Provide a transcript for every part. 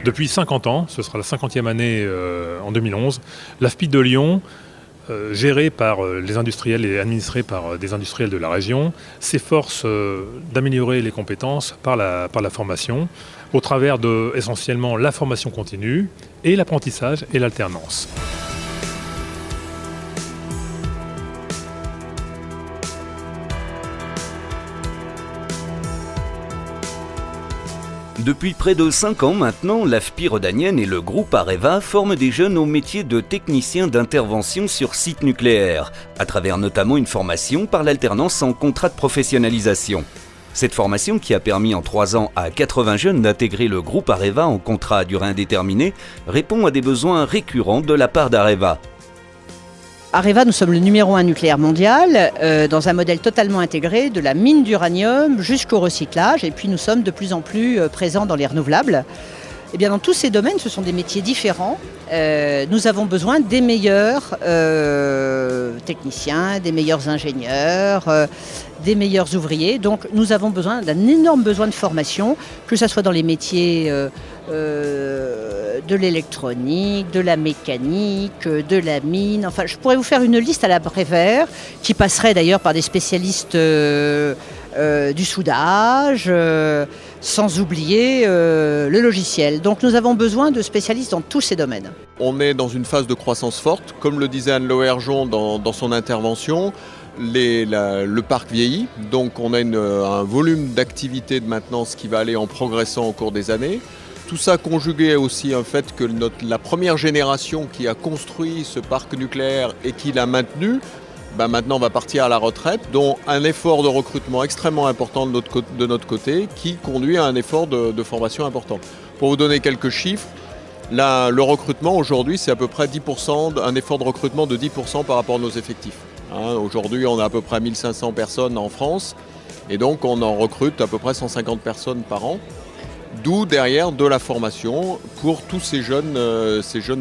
Depuis 50 ans, ce sera la 50e année en 2011, l'AFPI de Lyon, géré par les industriels et administré par des industriels de la région, s'efforce d'améliorer les compétences par la formation, au travers de essentiellement la formation continue et l'apprentissage et l'alternance. Depuis près de 5 ans maintenant, l'AFPI rhodanienne et le groupe Areva forment des jeunes au métier de technicien d'intervention sur site nucléaire, à travers notamment une formation par l'alternance en contrat de professionnalisation. Cette formation, qui a permis en 3 ans à 80 jeunes d'intégrer le groupe Areva en contrat à durée indéterminée, répond à des besoins récurrents de la part d'Areva. Areva, nous sommes le numéro 1 nucléaire mondial, dans un modèle totalement intégré, de la mine d'uranium jusqu'au recyclage. Et puis nous sommes de plus en plus présents dans les renouvelables. Et bien, dans tous ces domaines, ce sont des métiers différents. Nous avons besoin des meilleurs techniciens, des meilleurs ingénieurs, des meilleurs ouvriers. Donc nous avons besoin d'un énorme besoin de formation, que ce soit dans les métiers de l'électronique, de la mécanique, de la mine. Enfin, je pourrais vous faire une liste à la Prévert, qui passerait d'ailleurs par des spécialistes du soudage, sans oublier le logiciel. Donc nous avons besoin de spécialistes dans tous ces domaines. On est dans une phase de croissance forte, comme le disait Anne Loerjon dans son intervention. Le parc vieillit, donc on a un volume d'activité de maintenance qui va aller en progressant au cours des années. Tout ça conjugué aussi au fait que la première génération qui a construit ce parc nucléaire et qui l'a maintenu, maintenant va partir à la retraite, dont un effort de recrutement extrêmement important de notre côté qui conduit à un effort de formation important. Pour vous donner quelques chiffres, le recrutement aujourd'hui c'est à peu près 10%, un effort de recrutement de 10% par rapport à nos effectifs. Aujourd'hui on a à peu près 1500 personnes en France et donc on en recrute à peu près 150 personnes par an. D'où derrière de la formation pour tous ces jeunes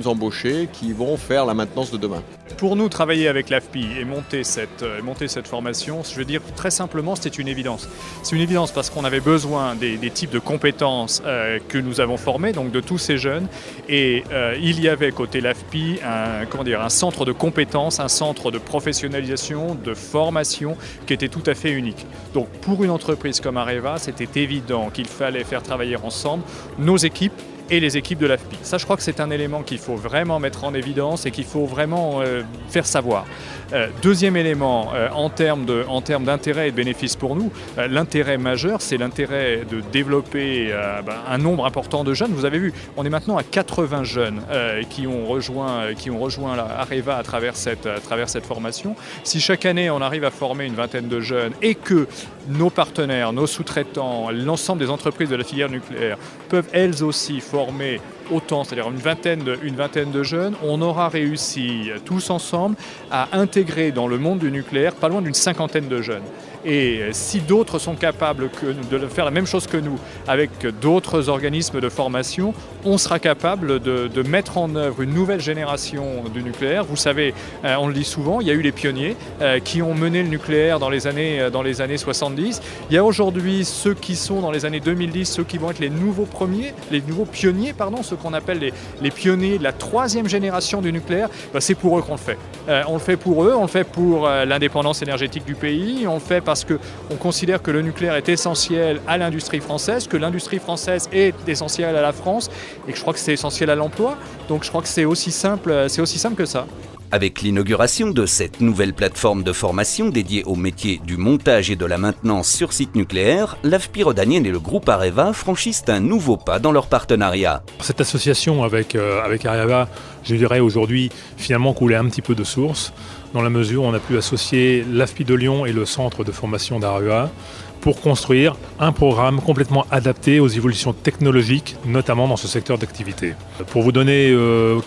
embauchés qui vont faire la maintenance de demain. Pour nous, travailler avec l'AFPI et monter cette formation, je veux dire très simplement, c'est une évidence. C'est une évidence parce qu'on avait besoin des types de compétences que nous avons formés, donc de tous ces jeunes. Et il y avait côté l'AFPI un centre de compétences, un centre de professionnalisation, de formation qui était tout à fait unique. Donc pour une entreprise comme Areva, c'était évident qu'il fallait faire travailler ensemble nos équipes et les équipes de l'AFPI. Ça, je crois que c'est un élément qu'il faut vraiment mettre en évidence et qu'il faut vraiment faire savoir. Deuxième élément, en termes d'intérêt et de bénéfices pour nous, l'intérêt majeur, c'est l'intérêt de développer un nombre important de jeunes. Vous avez vu, on est maintenant à 80 jeunes qui ont rejoint Areva à travers cette formation. Si chaque année, on arrive à former une vingtaine de jeunes et que nos partenaires, nos sous-traitants, l'ensemble des entreprises de la filière nucléaire peuvent elles aussi former autant, c'est-à-dire une vingtaine de jeunes, on aura réussi tous ensemble à intégrer dans le monde du nucléaire pas loin d'une 50aine de jeunes. Et si d'autres sont capables de faire la même chose que nous avec d'autres organismes de formation, on sera capable de mettre en œuvre une nouvelle génération du nucléaire. Vous savez, on le dit souvent, il y a eu les pionniers qui ont mené le nucléaire dans les années 70. Il y a aujourd'hui ceux qui sont dans les années 2010, ceux qui vont être les nouveaux pionniers, ceux qu'on appelle les pionniers de la 3e génération du nucléaire. C'est pour eux qu'on le fait. On le fait pour eux, on le fait pour l'indépendance énergétique du pays, on le fait parce qu'on considère que le nucléaire est essentiel à l'industrie française, que l'industrie française est essentielle à la France et que je crois que c'est essentiel à l'emploi. Donc je crois que c'est aussi simple que ça. Avec l'inauguration de cette nouvelle plateforme de formation dédiée au métier du montage et de la maintenance sur site nucléaire, l'AFPI rhodanienne et le groupe Areva franchissent un nouveau pas dans leur partenariat. Cette association avec Areva, je dirais aujourd'hui, finalement coulait un petit peu de source, dans la mesure où on a pu associer l'AFPI de Lyon et le centre de formation d'Areva pour construire un programme complètement adapté aux évolutions technologiques, notamment dans ce secteur d'activité. Pour vous donner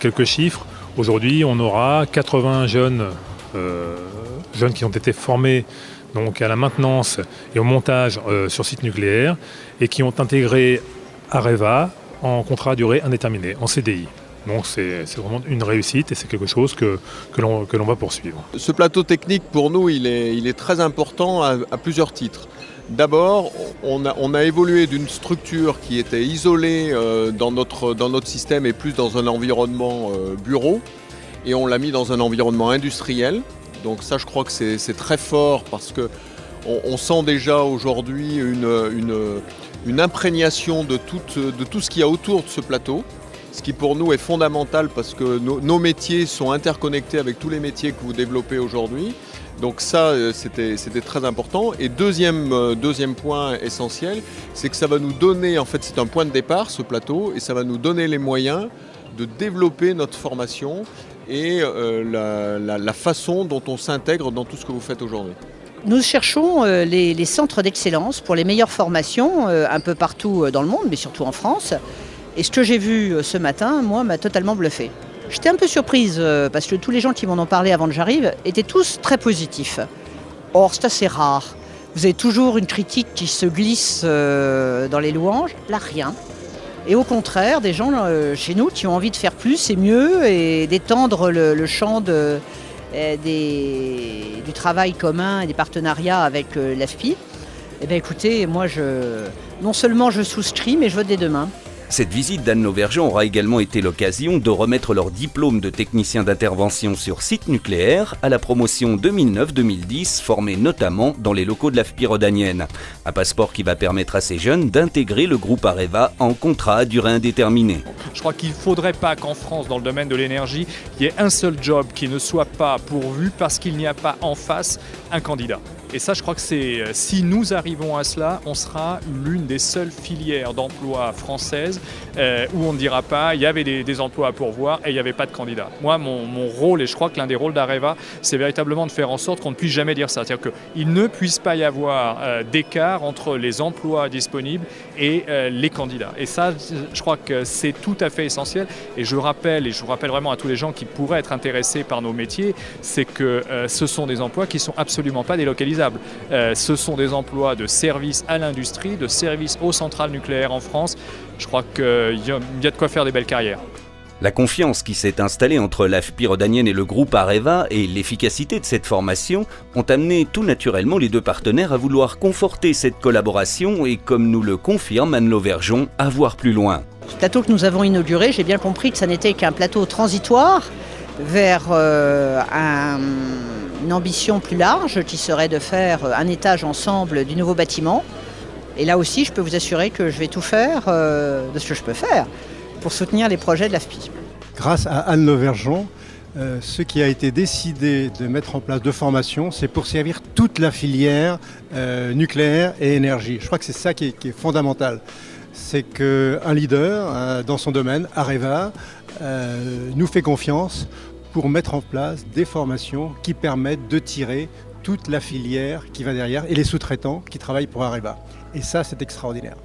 quelques chiffres, aujourd'hui on aura 80 jeunes qui ont été formés donc, à la maintenance et au montage sur site nucléaire et qui ont intégré Areva en contrat à durée indéterminée, en CDI. Donc c'est vraiment une réussite et c'est quelque chose que l'on va poursuivre. Ce plateau technique pour nous il est très important à plusieurs titres. D'abord, on a évolué d'une structure qui était isolée dans notre système et plus dans un environnement bureau, et on l'a mis dans un environnement industriel. Donc ça, je crois que c'est très fort parce qu'on sent déjà aujourd'hui une imprégnation de tout ce qu'il y a autour de ce plateau, ce qui pour nous est fondamental parce que nos métiers sont interconnectés avec tous les métiers que vous développez aujourd'hui. Donc ça, c'était très important. Et deuxième point essentiel, c'est que ça va nous donner, en fait c'est un point de départ ce plateau, et ça va nous donner les moyens de développer notre formation et la façon dont on s'intègre dans tout ce que vous faites aujourd'hui. Nous cherchons les centres d'excellence pour les meilleures formations un peu partout dans le monde, mais surtout en France. Et ce que j'ai vu ce matin, moi, m'a totalement bluffé. J'étais un peu surprise parce que tous les gens qui m'en ont parlé avant que j'arrive étaient tous très positifs. Or, c'est assez rare. Vous avez toujours une critique qui se glisse dans les louanges. Là, rien. Et au contraire, des gens chez nous qui ont envie de faire plus et mieux et d'étendre le champ du travail commun et des partenariats avec l'AFPI. Eh bien écoutez, moi, non seulement je souscris, mais je vote des deux mains. Cette visite d'Anne Lauvergeon aura également été l'occasion de remettre leur diplôme de technicien d'intervention sur site nucléaire à la promotion 2009-2010, formée notamment dans les locaux de l'AFPI rhodanienne. Un passeport qui va permettre à ces jeunes d'intégrer le groupe Areva en contrat à durée indéterminée. Je crois qu'il ne faudrait pas qu'en France, dans le domaine de l'énergie, il y ait un seul job qui ne soit pas pourvu parce qu'il n'y a pas en face un candidat. Et ça, je crois que si nous arrivons à cela, on sera l'une des seules filières d'emploi françaises où on ne dira pas il y avait des emplois à pourvoir et il n'y avait pas de candidats. Moi, mon rôle, et je crois que l'un des rôles d'Areva, c'est véritablement de faire en sorte qu'on ne puisse jamais dire ça. C'est-à-dire qu'il ne puisse pas y avoir d'écart entre les emplois disponibles et les candidats. Et ça, je crois que c'est tout à fait essentiel. Et je vous rappelle vraiment à tous les gens qui pourraient être intéressés par nos métiers, c'est que ce sont des emplois qui ne sont absolument pas délocalisables. Ce sont des emplois de service à l'industrie, de service aux centrales nucléaires en France. Je crois qu'il y a de quoi faire des belles carrières. La confiance qui s'est installée entre l'AFPI rhodanienne et le groupe Areva et l'efficacité de cette formation ont amené tout naturellement les deux partenaires à vouloir conforter cette collaboration et, comme nous le confirme Anne Lauvergeon, à voir plus loin. Ce plateau que nous avons inauguré, j'ai bien compris que ça n'était qu'un plateau transitoire vers une ambition plus large qui serait de faire un étage ensemble du nouveau bâtiment. Et là aussi, je peux vous assurer que je vais tout faire de ce que je peux faire pour soutenir les projets de l'AFPI. Grâce à Anne Lauvergeon, ce qui a été décidé de mettre en place de formation, c'est pour servir toute la filière nucléaire et énergie. Je crois que c'est ça qui est fondamental. C'est qu'un leader dans son domaine, Areva, nous fait confiance pour mettre en place des formations qui permettent de tirer toute la filière qui va derrière et les sous-traitants qui travaillent pour Areva. Et ça, c'est extraordinaire.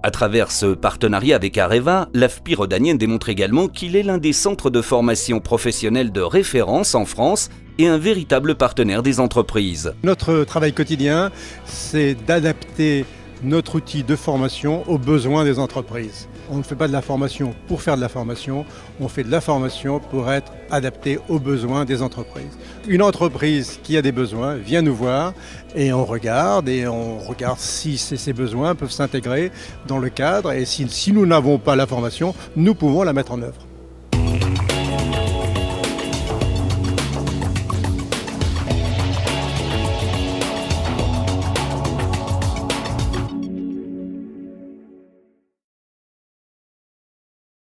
À travers ce partenariat avec Areva, l'AFPI rhodanienne démontre également qu'il est l'un des centres de formation professionnelle de référence en France et un véritable partenaire des entreprises. Notre travail quotidien, c'est d'adapter notre outil de formation aux besoins des entreprises. On ne fait pas de la formation pour faire de la formation, on fait de la formation pour être adapté aux besoins des entreprises. Une entreprise qui a des besoins vient nous voir et on regarde si ces besoins peuvent s'intégrer dans le cadre et si nous n'avons pas la formation, nous pouvons la mettre en œuvre.